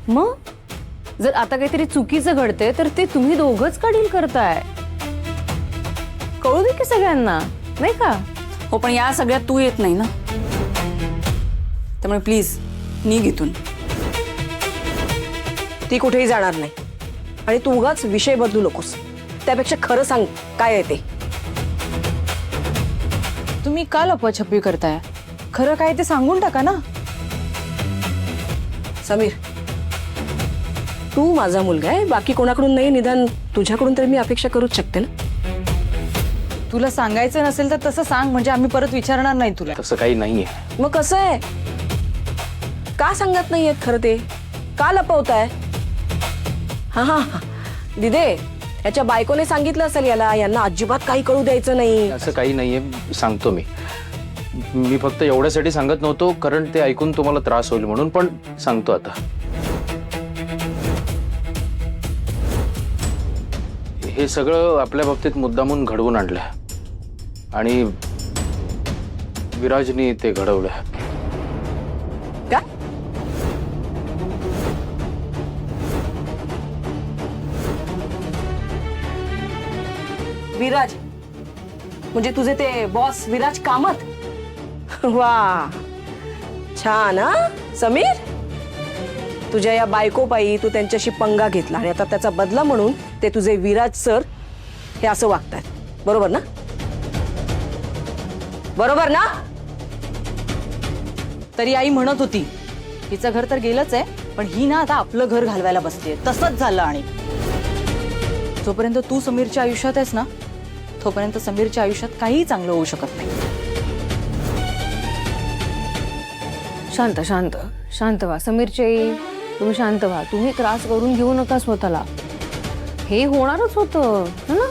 मग जर आता काहीतरी चुकीचं घडते तर ते तुम्ही दोघंच का डील करताय? कळू दे की सगळ्यांना, नाही का? हो, पण या सगळ्यात तू येत नाही ना, त्यामुळे प्लीज निघ इथून. ती कुठेही जाणार नाही आणि तू उगाच विषय बदलू नकोस. त्यापेक्षा खरं सांग काय आहे ते. तुम्ही का लपवाछपवी करताय? खरं काय ते सांगून टाका ना. समीर, तू माझा मुलगा आहे, बाकी कोणाकडून नाही, निदान तुझ्याकडून तरी मी अपेक्षा करूच शकते ना. तुला सांगायचं नसेल तर तसं सांग, म्हणजे आम्ही परत विचारणार नाही तुला. तसं काही नाहीये. मग कसं आहे? का सांगत नाहीयेत खरं ते? का लपवताय? हा हा हा, दिदे, याच्या बायकोने सांगितलं असेल याला, यांना अजिबात काही कळू द्यायचं नाही. असं काही नाहीये, सांगतो मी फक्त एवढ्यासाठी सांगत नव्हतो कारण ते ऐकून तुम्हाला त्रास होईल म्हणून, पण सांगतो आता. हे सगळं आपल्या बाबतीत मुद्दामून घडवून आणलंय आणि विराजनी ते घडवलंय. का? विराज म्हणजे तुझे ते बॉस विराज कामत? वा, छान. हा समीर, तुझ्या या बायकोपायी तू त्यांच्याशी पंगा घेतला आणि आता त्याचा बदला म्हणून ते तुझे विराज सर हे असं वागतात, बरोबर ना? बरोबर ना? तरी आई म्हणत होती हिचं घर तर गेलंच आहे, पण ही ना आता आपलं घर घालवायला बसते. तसंच झालं. आणि जोपर्यंत तू समीरच्या आयुष्यात आहेस ना, तोपर्यंत समीरच्या आयुष्यात काहीही चांगलं होऊ शकत नाही. शांत शांत शांत व्हा समीरचे आई, तुम्ही शांत व्हा. तुम्ही त्रास करून घेऊ नका स्वतःला. हे होणारच होतं ना.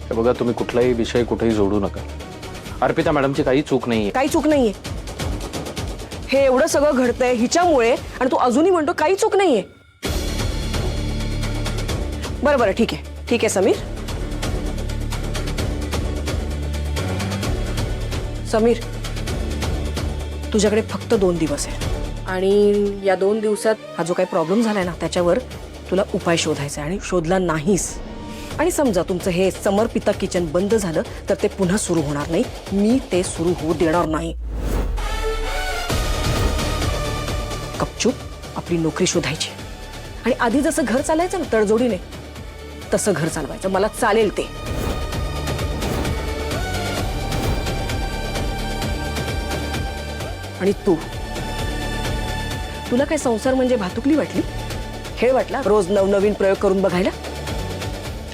हे बघा, तुम्ही कुठलाही विषय कुठेही जोडू नका. अर्पिता मॅडमची काही चूक नाहीये. काही चूक नाहीये. हे एवढं सगळं घडतंय हिच्यामुळे आणि तू अजूनही म्हणतो काही चूक नाहीये. बरं बरं, ठीक आहे ठीक आहे समीर. समीर, तुझ्याकडे फक्त 2 दिवस आहे आणि या 2 दिवसात हा जो काही प्रॉब्लेम झालाय ना त्याच्यावर तुला उपाय शोधायचा आहे. आणि शोधला नाहीस आणि समजा तुमचं हे समर्पिता किचन बंद झालं तर ते पुन्हा सुरू होणार नाही. मी ते सुरू होऊ देणार नाही. गपचूप आपली नोकरी शोधायची आणि आधी जसं घर चालायचं ना तडजोडीने, तसं घर चालवायचं. मला चालेल ते. आणि तुला काय संसार म्हणजे भातुकली वाटली? खेळ वाटला रोज नवनवीन प्रयोग करून बघायला?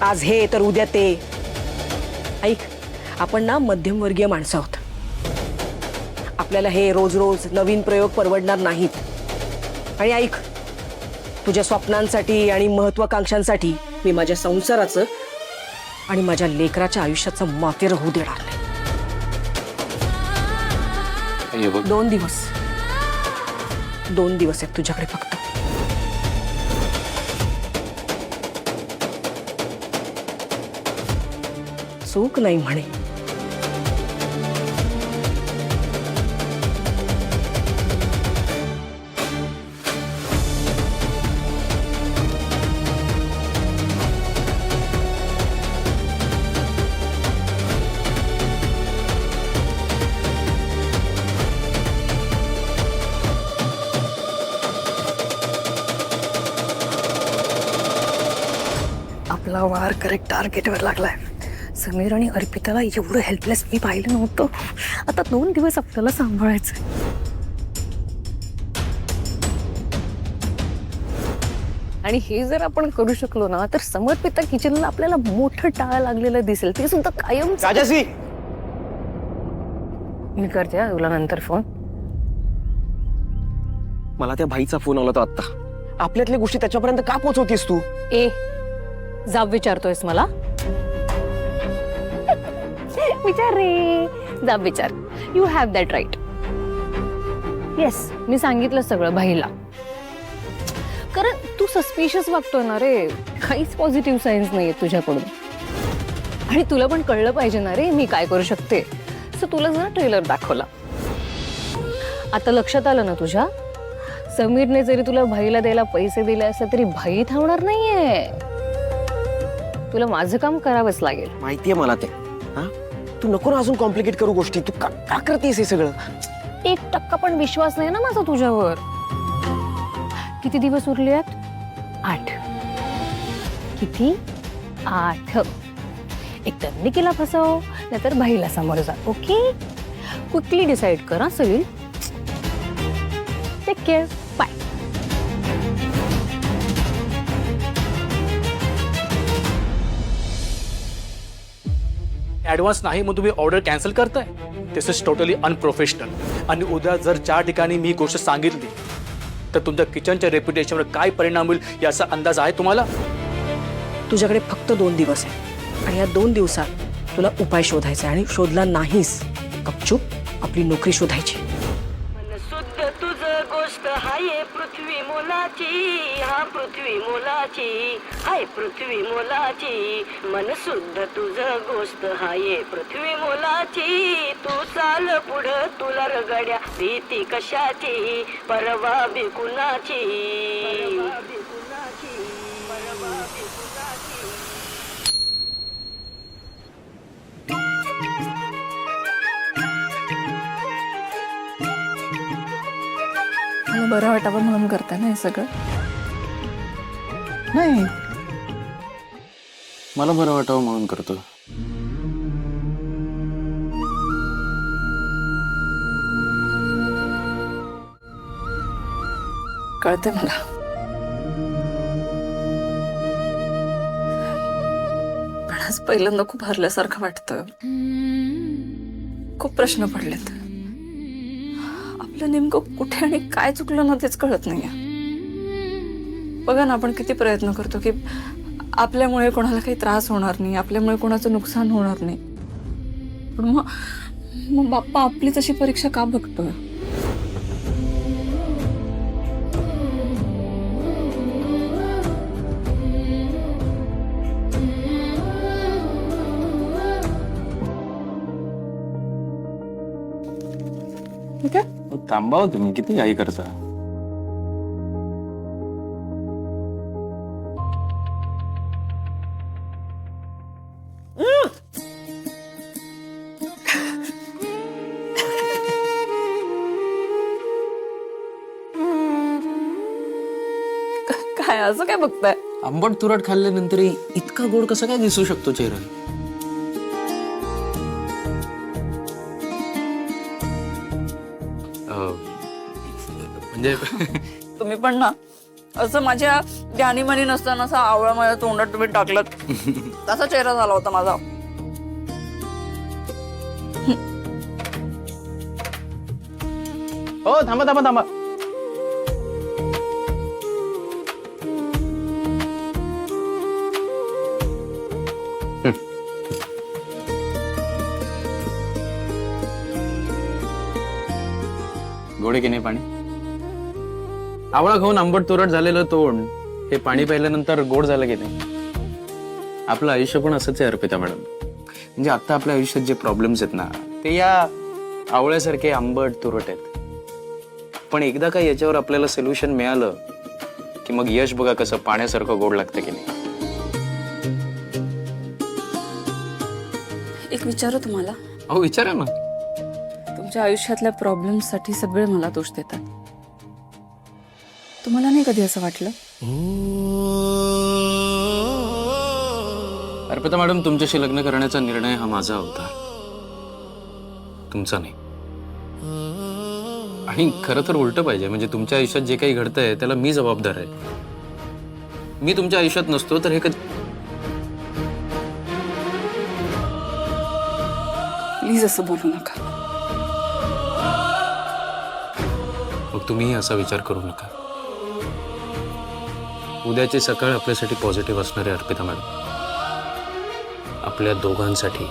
आज हे तर उद्या ते. ऐक, आपण ना मध्यमवर्गीय माणसं आहोत. आपल्याला हे रोज रोज नवीन प्रयोग परवडणार नाहीत. आणि ऐक, तुझ्या स्वप्नांसाठी आणि महत्वाकांक्षांसाठी मी माझ्या संसाराचं आणि माझ्या लेकराच्या आयुष्याचं मातेर होऊ देणार नाही. हे बघ, 2 दिवस आहेत तुझ्याकडे फक्त. चूक नाही म्हणे. आपला वार करेक्ट टार्गेटवर लागलाय. समीर आणि अर्पिताला एवढं हेल्पलेस मी पाहिलं नव्हतं. आता 2 दिवस आपल्याला सांभाळायचं. आणि हे जर आपण करू शकलो ना तर समर्पिता किचनला आपल्याला मोठं टाळ लागलेलं दिसेल. ते सुद्धा कायम. राजश्री, मी करते हा तुला नंतर फोन. मला त्या भाईचा फोन आला होता आता. आपल्यातल्या गोष्टी त्याच्यापर्यंत का पोहोचवतेस तू? ए, जाब विचारतोयस मला? विचार रे, जाब विचार. You have that right. Yes, मी सांगितलं सगळं भाईला. कारण तू सस्पिशियस वागतोय ना रे. काहीच पॉझिटिव्ह सायन्स नाहीये तुझ्याकडून. आणि तुला पण कळलं पाहिजे ना रे मी काय करू शकते. सो तुला जरा ट्रेलर दाखवला. आता लक्षात आलं ना तुझ्या? समीरने जरी तुला भाईला द्यायला पैसे दिले असले तरी भाई थांबणार नाहीये. तुला माझं काम करावंच लागेल. माहितीये मला ते. हा तू नको ना अजून कॉम्प्लिकेट करू गोष्टी. तू का करतेस हे सगळं? 1% पण विश्वास नाही ना माझा तुझ्यावर. किती दिवस उरले आहेत? 8. किती? 8. एकतर निकीला फसव नाहीतर भाईला समोर जा. ओके, क्विकली डिसाइड करा सगळी. Take care. बाय. ॲडव्हान्स नाही मग तुम्ही ऑर्डर कॅन्सल करताय. दिस इज टोटली अनप्रोफेशनल. आणि उद्या जर 4 ठिकाणी मी गोष्ट सांगितली तर तुमच्या किचनच्या रेप्युटेशनवर काय परिणाम होईल याचा अंदाज आहे तुम्हाला? तुझ्याकडे फक्त 2 दिवस आहे आणि या 2 दिवसात तुला उपाय शोधायचा आहे आणि शोधला नाहीस गपचूप आपली नोकरी शोधायची. शुद्ध तुझ गोष्ट हाय पृथ्वी मोलाची, हा पृथ्वी मोलाची, हाय पृथ्वी मोलाची. मन शुद्ध तुझ गोष्ट हाय पृथ्वी मोलाची. तू चाल पुढं तुला रगड्या भीती कशाची, परवा बी कुणाची. मला बरं वाटावं म्हणून करता ना हे सगळं. नाही, मला बरं वाटावं म्हणून करतो. कळते मला. पण आज पहिल्यांदा खूप हरल्यासारखं वाटतं. खूप प्रश्न पडलेत. आपलं नेमकं कुठे आणि काय चुकलं ना तेच कळत नाहीये. बघा ना, आपण किती प्रयत्न करतो की आपल्यामुळे कोणाला काही त्रास होणार नाही, आपल्यामुळे कोणाचं नुकसान होणार नाही. पण मग बाप्पा आपलीच अशी परीक्षा का बघतोय? ठीक आहे, थांबाव तुम्ही, किती घाई करता. काय असं काय बघताय? आंबट तुरट खाल्ल्यानंतर इतका गोड कसं काय दिसू शकतो चेहरा? म्हणजे तुम्ही पण ना असं माझ्या जाणीमानी नसताना असा आवळा माझ्या तोंडात तुम्ही टाकलं तसा चेहरा झाला होता माझा. हो, थांबा थांबा थांबा. गोडे की नाही पाणी? आवळा खाऊन आंबट तुरट झालेलं तोंड हे पाणी प्यायल्यानंतर गोड झालं की नाही? आपलं आयुष्य पण असंच आहे अर्पिता मॅडम. म्हणजे आता आपल्या आयुष्यात जे प्रॉब्लेम्स आहेत ना ते या आवळ्यासारखे आंबट तुरट आहेत. पण एकदा का याच्यावर आपल्याला सोल्युशन मिळालं की मग यश बघा कसं पाण्यासारखं गोड लागतं की नाही. एक विचारू तुम्हाला. अहो विचारा ना. तुमच्या आयुष्यातल्या प्रॉब्लेम्ससाठी सगळे मला दोष देतात. तुम्हाला नाही कधी असं वाटलं? अर्पिता मॅडम, तुमच्याशी लग्न करण्याचा निर्णय हा माझा होता, तुमचा नाही. आणि खरं तर उलटं पाहिजे. म्हणजे तुमच्या आयुष्यात जे काही घडतंय त्याला मी जबाबदार आहे. मी तुमच्या आयुष्यात नसतो तर हे प्लीज असं बोलू नका. मग तुम्हीही असा विचार करू नका. उद्याची सकाळ आपल्यासाठी पॉझिटिव्ह असणार आहे अर्पिता मॅडम, आपल्या दोघांसाठी.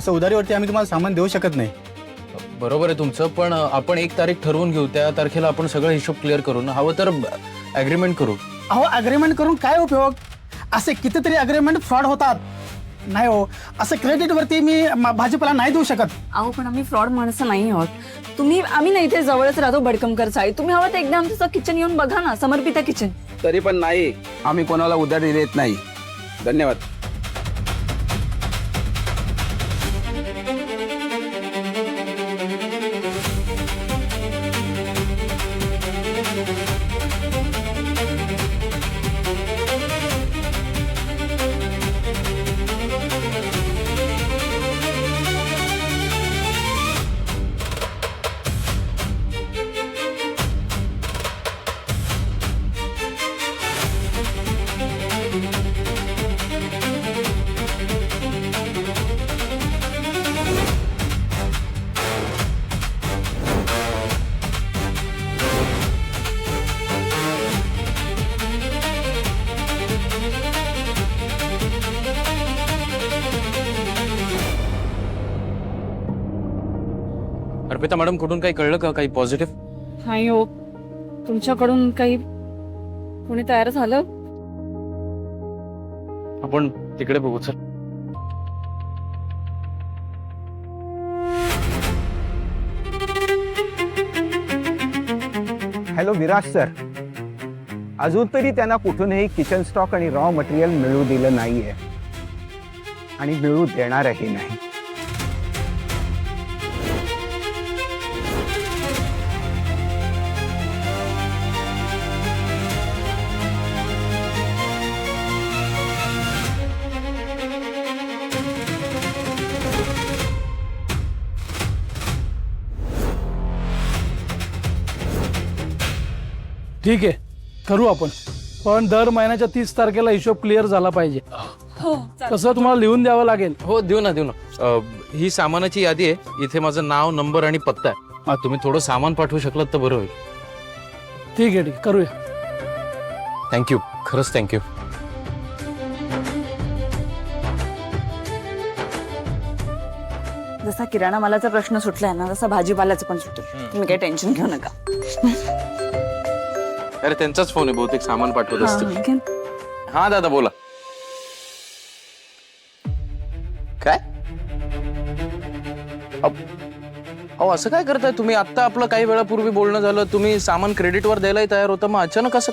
असं उधारीवरती आम्ही तुम्हाला सामान देऊ शकत नाही. बरोबर आहे तुमचं, पण आपण एक तारीख ठरवून घेऊ. त्या तारखेला आपण सगळं हिशोब क्लिअर करू ना. हवं तर अग्रीमेंट करू. अहो अग्रीमेंट करून काय उपयोग? असे कितीतरी अग्रीमेंट फ्रॉड होतात. नाही हो, असं क्रेडिटवरती मी भाजीपाला नाही देऊ शकत. अहो पण आम्ही फ्रॉड माणसं नाही आहोत. आम्ही नाही इथे जवळच राहतो भडकमकर चाळी. तुम्ही हवं तर एकदा आमचं किचन येऊन बघा ना, समर्पिता किचन. तरी पण नाही, आम्ही कोणाला उधारी देत नाही. धन्यवाद. अर्पिता मॅडम, कुठून काही कळलं का? काही पॉझिटिव्ह? नाही हो, तुमच्याकडून काही कोणी तयार झालं? आपण तिकडे बघू. चल. हॅलो विराज सर, अजून तरी त्यांना कुठूनही किचन स्टॉक आणि रॉ मटेरियल मिळू दिलं नाहीये आणि मिळू देणारही नाही. ठीक आहे, करू आपण, पण दर महिन्याच्या 30 तारखेला हिशोब क्लिअर झाला पाहिजे. कसं तुम्हाला लिहून द्यावं लागेल? हो, देऊ ना. ही सामानाची यादी आहे. इथे माझं नाव, नंबर आणि पत्ता आहे. तुम्ही थोडं सामान पाठवू शकलात तर बरं होईल. ठीक आहे, करूया. थँक्यू, खरंच थँक्यू. जसा किराणा मालाचा प्रश्न सुटलाय ना, तसा भाजीपाल्याचा पण सुटेल. तुम्ही काही टेन्शन घेऊ नका. अरे त्यांचाच फोन आहे, बहुतेक सामान पाठवत असतील. हा दादा बोला. काय? अहो असं काय करताय तुम्ही? आता आपलं काही वेळापूर्वी बोलणं झालं, तुम्ही सामान क्रेडिटवर द्यायलाही तयार होता, मग अचानक असं?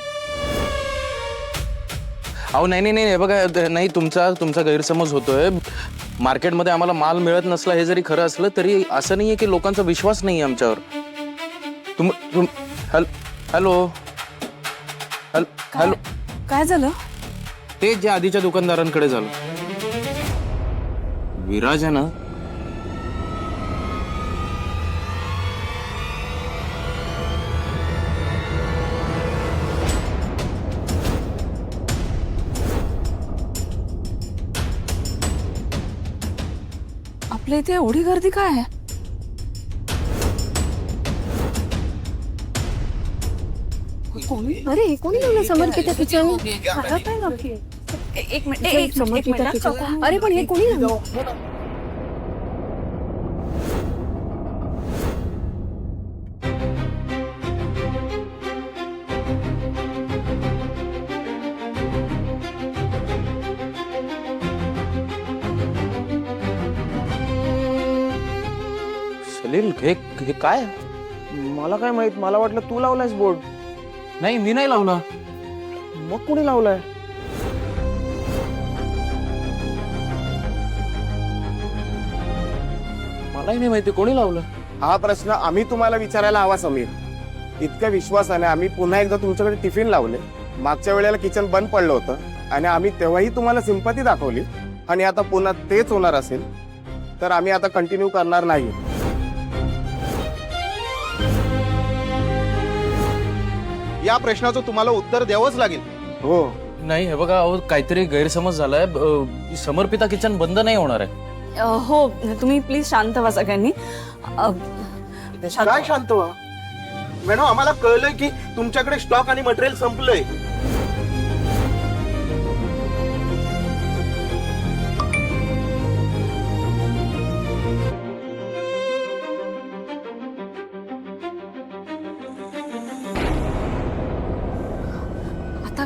अहो नाही, बघा, नाही, तुमचा गैरसमज होतोय. मार्केटमध्ये आम्हाला माल मिळत नसला हे जरी खरं असलं तरी असं नाहीये की लोकांचा विश्वास नाहीये आमच्यावर. हॅलो, काय झालं? ते जे आधीच्या दुकानदारांकडे झालं. विराज आहे ना, आपल्या इथे एवढी गर्दी काय आहे? अरे कोणी लावलं समर्पिता किचन? एक मिनिट. अरे पण हे कोणी लावलं? सलील, हे काय? मला काय माहित, मला वाटलं तू लावलायस बोर्ड. नाही, मी नाही लावला. मग कोणी लावलाय? मलाही नाही माहिती कोणी लावलं. हा प्रश्न आम्ही तुम्हाला विचारायला हवा समीर. इतक्या विश्वासाने आम्ही पुन्हा एकदा तुमच्याकडे टिफिन लावले. मागच्या वेळेला किचन बंद पडलं होतं आणि आम्ही तेव्हाही तुम्हाला सिंपती दाखवली, आणि आता पुन्हा तेच होणार असेल तर आम्ही आता कंटिन्यू करणार नाही. या प्रश्नाचं तुम्हाला उत्तर द्यावंच लागेल. हो. नाही, हे बघा, अहो काहीतरी गैरसमज झालाय. समर्पिता किचन बंद नाही होणार आहे. हो, तुम्ही प्लीज शांत व्हा सगळ्यांनी. काय शांत व्हा मॅडम, आम्हाला कळलंय की तुमच्याकडे स्टॉक आणि मटेरियल संपलंय.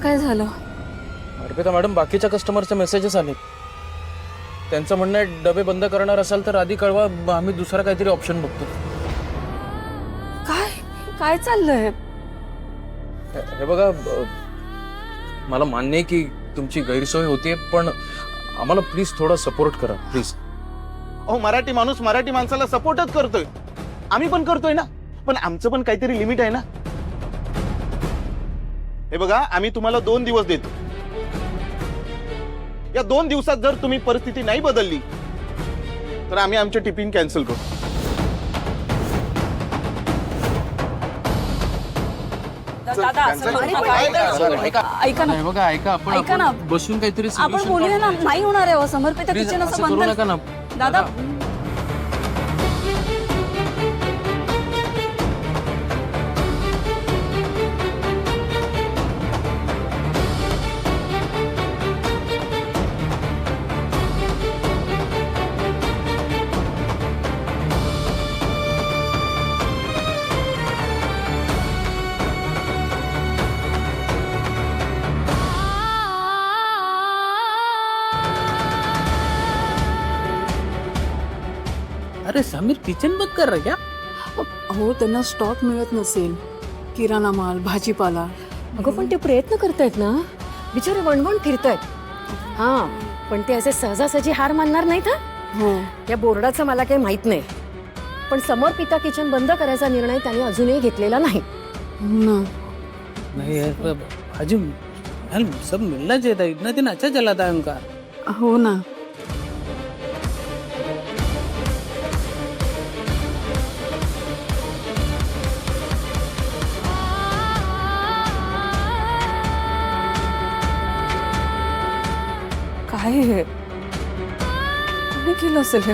काय झालं? अर्पिता मॅडम, बाकीच्या कस्टमरचे मेसेजेस आले. त्यांचं म्हणणं आहे, डबे बंद करणार असाल तर आधी कळवा, आम्ही दुसरा काहीतरी ऑप्शन बघतो. काय काय चाललंय? हे बघा, मला मान्य आहे की तुमची गैरसोय होतीये, पण आम्हाला प्लीज थोडा सपोर्ट करा प्लीज. अहो, मराठी माणूस मराठी माणसाला सपोर्टच करतोय, आम्ही पण करतोय ना, पण आमचं पण काहीतरी लिमिट आहे ना. हे बघा, आम्ही तुम्हाला 2 दिवस देतो. या 2 दिवसात जर तुम्ही परिस्थिती नाही बदलली तर आम्ही आमचे टिफिन कॅन्सल करू. दादा ऐका ना, बघा, ऐका, ऐका ना. आपण बसून काहीतरी आपण बोलूया ना. नाही होणार आहे समर्पित किचन असं करू बंद. नका ना दादा अरे समीर, किचन बंद कर रहा क्या? हो, त्यांना स्टॉक मिळत नसेल, किराणा माल, भाजीपाला. अगं पण ते प्रयत्न करतायत ना, बिचारे वणवण फिरतायत. हा, पण ते असे सहजासहजी हार मानणार नाहीत. हो, या बोर्डाचं मला काही माहित नाही, पण समर्पिता किचन बंद करायचा निर्णय त्यांनी अजूनही घेतलेला नाही. ना. नहीं यार, हाजी यार, सब मिलना चाहिए था. इतना दिन अच्छा चला था उनका. हो ना. काय हे? कोणी केलं असेल हे?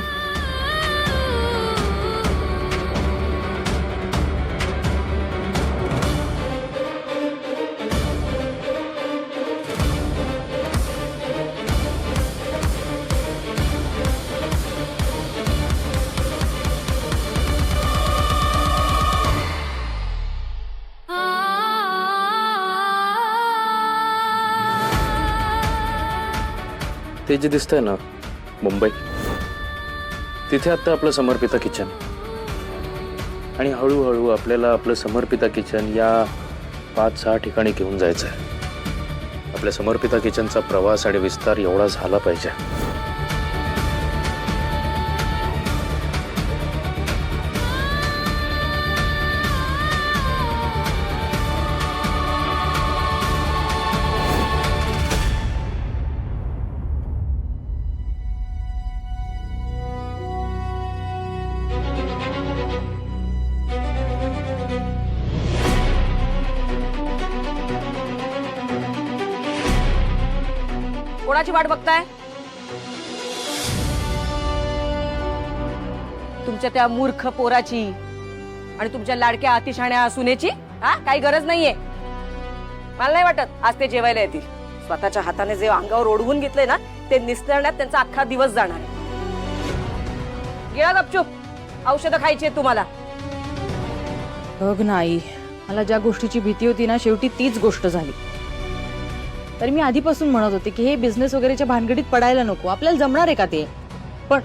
ते जे दिसतंय ना, मुंबई, तिथे आता आपलं समर्पिता किचन, आणि हळूहळू आपल्याला आपलं समर्पिता किचन या 5-6 ठिकाणी घेऊन जायचं आहे. आपल्या समर्पिता किचनचा प्रवास आणि विस्तार एवढा झाला पाहिजे. कोणाची वाट बघताय? तुमच्या त्या मूर्ख पोराची आणि तुमच्या लाडक्या अतिशहाण्या सुनेची? हा, काही गरज नाहीये. मला नाही वाटत आज ते जेवायला येतील. स्वतःच्या हाताने जे अंगावर ओढवून घेतलंय ना, ते निस्तरण्यात त्यांचा अख्खा दिवस जाणार आहे. गिळा गपचूप, औषधं खायची आहेत तुम्हाला. बघ ना आई, मला ज्या गोष्टीची भीती होती ना, शेवटी तीच गोष्ट झाली. तर मी आधीपासून म्हणत होते की हे बिझनेस वगैरेच्या भानगडीत पडायला नको. आपल्याला जमणार आहे का ते? पण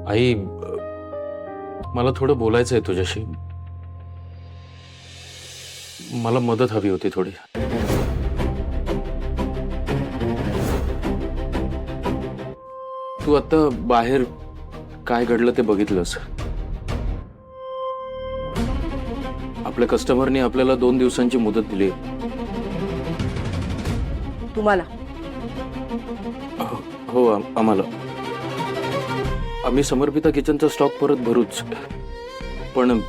आई, मला थोडं बोलायचं आहे तुझ्याशी. मला मदत हवी होती थोडी. तू आता बाहेर काय घडलं ते बघितलंस. आपल्या कस्टमरनी आपल्याला 2 दिवसांची मुदत दिली. तुम्हाला हो आम्हाला. आम्ही समर्पिता किचनचा स्टॉक परत भरूच, पण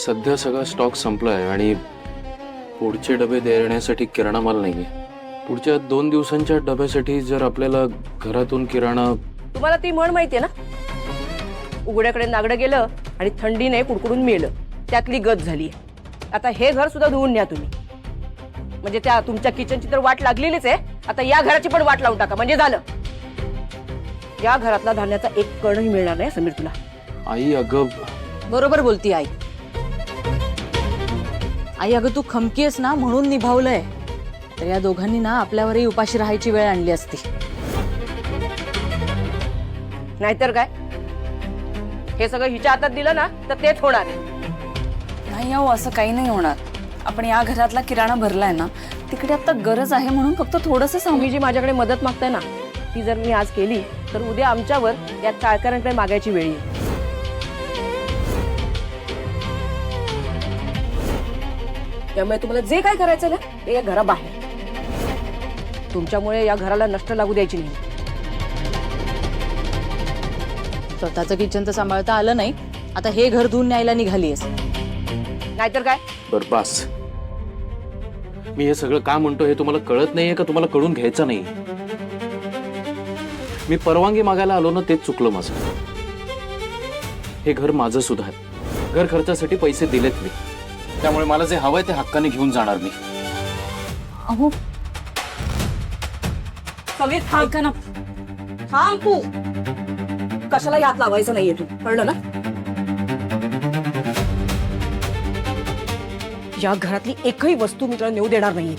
सध्या सगळा स्टॉक संपलाय आणि पुढचे डबे देण्यासाठी किराणा माल नाहीये. पुढच्या 2 दिवसांच्या डब्यासाठी जर आपल्याला घरातून किराणा. तुम्हाला ती म्हण माहितीये ना, उघड्याकडे नागडं गेलं आणि थंडीने कुडकुडून मेलं, त्यातली गत झाली. आता हे घर सुद्धा धुवून न्या तुम्ही. म्हणजे त्या तुमच्या किचनची तर वाट लागलेलीच आहे, आता या घराची पण वाट लावून टाका, म्हणजे झालं. या घरातला धान्याचा एक कणही मिळणार नाही समीर तुला. आई अगं, बरोबर बोलती आई. आई अगं तू खमकी आहेस ना म्हणून निभावलंय, तर या दोघांनी ना आपल्यावरही उपाशी राहायची वेळ आणली असती. नाहीतर काय, हे सगळं हिच्या हातात दिलं ना तर तेच होणार. नाही अहो, असं काही नाही होणार. आपण या घरातला किराणा भरलाय ना, तिकडे आता गरज आहे म्हणून फक्त थोडंसं तुम्ही जी माझ्याकडे मदत मागताय ना, ती जर मी आज केली तर उद्या आमच्यावर या चाळकऱ्यांकडे मागायची वेळ येईल. त्यामुळे तुम्हाला जे काय करायचं ना ते या घराबाहेर. तुमच्यामुळे या घराला नष्ट लागू द्यायची नाही. स्वतःचं किचन तर सांभाळता आलं नाही, आता हे घर धुवून न्यायला निघालीयस. नाहीतर काय. बर बास. मी हे सगळं का म्हणतो हे तुम्हाला कळत नाहीये का तुम्हाला कळून घ्यायचं नाही? मी परवानगी मागायला आलो ना, तेच चुकलं माझं. हे घर माझं सुद्धा आहे. घर खर्चासाठी पैसे दिलेत मी, त्यामुळे मला जे हवंय ते हक्काने घेऊन जाणार मी. अहो समीर थांब ना, थांब तू. कशाला यात लावायचं नाहीये तू, कळलं ना? या घरातली एकही वस्तू मी तुला नेऊ देणार नाहीये.